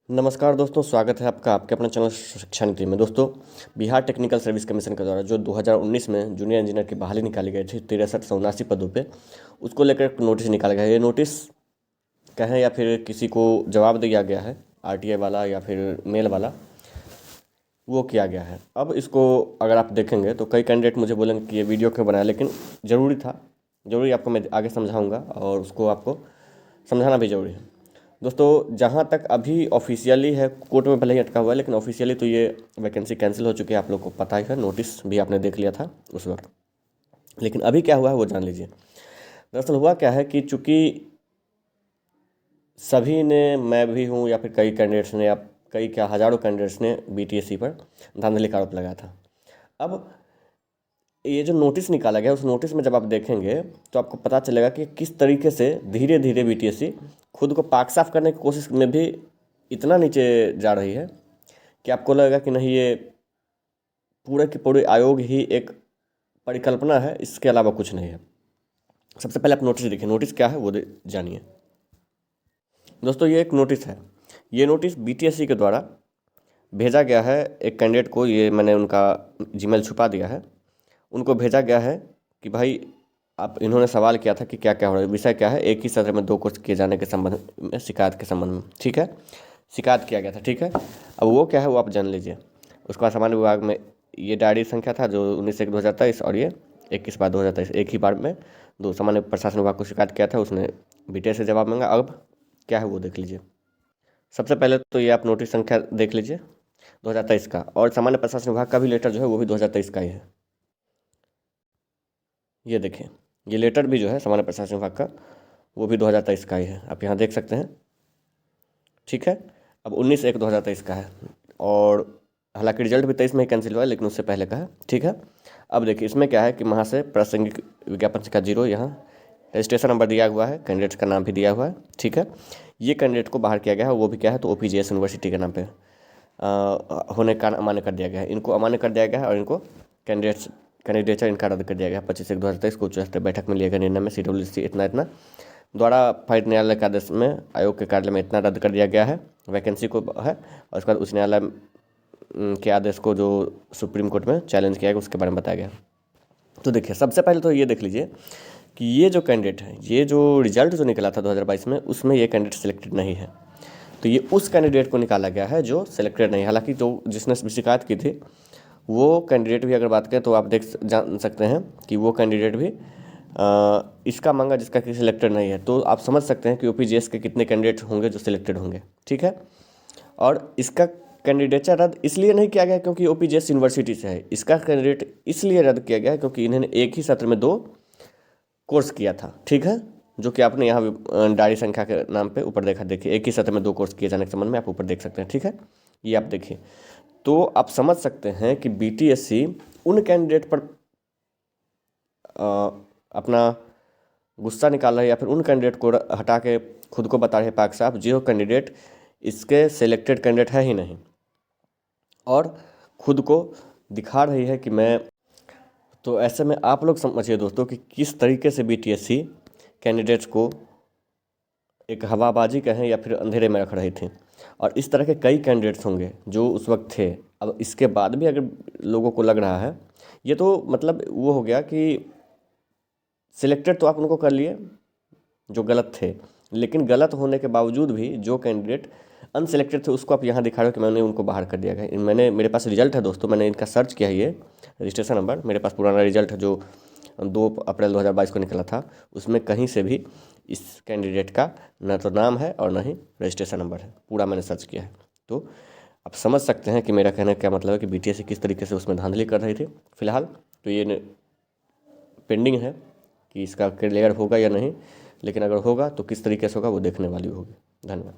नमस्कार दोस्तों, स्वागत है आपका आपके अपने चैनल शिक्षा नीति में। दोस्तों, बिहार टेक्निकल सर्विस कमीशन के द्वारा जो 2019 में जूनियर इंजीनियर की बहाली निकाली गई थी 63 पदों पे, उसको लेकर एक नोटिस निकाला गया है। ये नोटिस कहें या फिर किसी को जवाब दिया गया है, आरटीआई वाला या फिर मेल वाला, वो किया गया है। अब इसको अगर आप देखेंगे तो कई कैंडिडेट मुझे बोलेंगे कि ये वीडियो क्यों बनाया, लेकिन ज़रूरी था, ज़रूरी आपको मैं आगे समझाऊँगा और उसको आपको समझाना भी ज़रूरी है। दोस्तों, जहाँ तक अभी ऑफिशियली है, कोर्ट में भले ही अटका हुआ है, लेकिन ऑफिशियली तो ये वैकेंसी कैंसिल हो चुकी है, आप लोग को पता ही है, नोटिस भी आपने देख लिया था उस वक्त। लेकिन अभी क्या हुआ है वो जान लीजिए। दरअसल हुआ क्या है कि चूँकि सभी ने, मैं भी हूँ या फिर कई कैंडिडेट्स ने या कई क्या हज़ारों कैंडिडेट्स ने बीटीएससी पर धांधली का आरोप लगाया था। अब ये जो नोटिस निकाला गया, उस नोटिस में जब आप देखेंगे तो आपको पता चलेगा कि किस तरीके से धीरे धीरे बीटीएससी खुद को पाक साफ करने की कोशिश में भी इतना नीचे जा रही है कि आपको लगेगा कि नहीं, ये पूरे के पूरे आयोग ही एक परिकल्पना है, इसके अलावा कुछ नहीं है। सबसे पहले आप नोटिस देखिए, नोटिस क्या है वो जानिए। दोस्तों, ये एक नोटिस है। ये नोटिस बीटीएससी के द्वारा भेजा गया है एक कैंडिडेट को। ये मैंने उनका जीमेल छुपा दिया है। उनको भेजा गया है कि भाई, आप, इन्होंने सवाल किया था कि क्या क्या हो रहा है, विषय क्या है, एक ही सत्र में 2 कोर्स किए जाने के संबंध में, शिकायत के संबंध में। ठीक है, शिकायत किया गया था। ठीक है, अब वो क्या है वो आप जान लीजिए। उसके बाद सामान्य विभाग में ये डायरी संख्या था जो 19/1/2023, और ये 21/2/2023, एक ही बार में दो। सामान्य प्रशासन विभाग को शिकायत किया था, उसने बीटीएस से जवाब मांगा। अब क्या है वो देख लीजिए। सबसे पहले तो ये आप नोटिस संख्या देख लीजिए 2023 का, और सामान्य प्रशासन विभाग का भी लेटर जो है वो भी 2023 का ही है। ये देखिए, ये लेटर भी जो है सामान्य प्रशासन विभाग का, वो भी 2023 का ही है, आप यहाँ देख सकते हैं। ठीक है, अब 19/1/2023 का है, और हालांकि रिजल्ट भी 23 में ही कैंसिल हुआ है, लेकिन उससे पहले का है। ठीक है, अब देखिए इसमें क्या है कि वहाँ से प्रासंगिक विज्ञापन संख्या 0, यहाँ रजिस्ट्रेशन नंबर दिया हुआ है, कैंडिडेट का नाम भी दिया हुआ है। ठीक है, ये कैंडिडेट को बाहर किया गया है, वो भी क्या है तो ओपीजीएस यूनिवर्सिटी के नाम पे होने का अमान्य कर दिया गया है। इनको अमान्य कर दिया गया है और इनको कैंडिडेचर इनका रद्द कर दिया गया है। 25/1/2023 को उच्च बैठक में लिया गया निर्णय में CWC इतना द्वारा फाइट न्यायालय के आदेश में आयोग के कार्यालय में इतना रद्द कर दिया गया है, वैकेंसी को है। और उसके बाद उच्च न्यायालय के आदेश को जो सुप्रीम कोर्ट में चैलेंज किया गया, उसके बारे में बताया गया। तो देखिए, सबसे पहले तो ये देख लीजिए कि ये जो कैंडिडेट है, ये जो रिजल्ट जो निकला था 2022 में, उसमें ये कैंडिडेट सिलेक्टेड नहीं है। तो ये उस कैंडिडेट को निकाला गया है जो सिलेक्टेड नहीं है। हालांकि जो जिसने शिकायत की थी वो कैंडिडेट भी अगर बात करें तो आप जान सकते हैं कि वो कैंडिडेट भी इसका मांगा जिसका कि सिलेक्टेड नहीं है। तो आप समझ सकते हैं कि ओपीजीएस के कितने कैंडिडेट होंगे जो सिलेक्टेड होंगे। ठीक है, और इसका कैंडिडेचर रद्द इसलिए नहीं किया गया क्योंकि ओपीजीएस यूनिवर्सिटी से है। इसका कैंडिडेट इसलिए रद्द किया गया है क्योंकि इन्होंने एक ही सत्र में 2 कोर्स किया था। ठीक है, जो कि आपने यहाँ डायरी संख्या के नाम पे ऊपर देखा, देखिए एक ही सत्र में 2 कोर्स किए जाने के संबंध में आप ऊपर देख सकते हैं। ठीक है, ये आप देखिए, तो आप समझ सकते हैं कि बीटीएससी उन कैंडिडेट पर अपना गुस्सा निकाल रहा है, या फिर उन कैंडिडेट को हटा के खुद को बता रहे पाक साहब जो कैंडिडेट इसके सिलेक्टेड कैंडिडेट है ही नहीं, और खुद को दिखा रही है कि मैं। तो ऐसे में आप लोग समझिए दोस्तों कि किस तरीके से बीटीएससी कैंडिडेट्स को एक हवाबाजी कहें या फिर अंधेरे में रख रही थी। और इस तरह के कई कैंडिडेट्स होंगे जो उस वक्त थे। अब इसके बाद भी अगर लोगों को लग रहा है, ये तो मतलब वो हो गया कि सिलेक्टेड तो आप उनको कर लिए जो गलत थे, लेकिन गलत होने के बावजूद भी जो कैंडिडेट अनसिलेक्टेड थे उसको आप यहाँ दिखा रहे हो कि मैंने उनको बाहर कर दिया गया। मेरे पास रिजल्ट है दोस्तों, मैंने इनका सर्च किया है, ये रजिस्ट्रेशन नंबर मेरे पास पुराना रिजल्ट है जो 2 अप्रैल 2022 को निकला था। उसमें कहीं से भी इस कैंडिडेट का न तो नाम है और न ही रजिस्ट्रेशन नंबर है, पूरा मैंने सर्च किया है। तो आप समझ सकते हैं कि मेरा कहने का क्या मतलब है कि बीटीएससी किस तरीके से उसमें धांधली कर रही थी। फिलहाल तो ये पेंडिंग है कि इसका क्लियर होगा या नहीं, लेकिन अगर होगा तो किस तरीके से होगा वो देखने वाली होगी। धन्यवाद।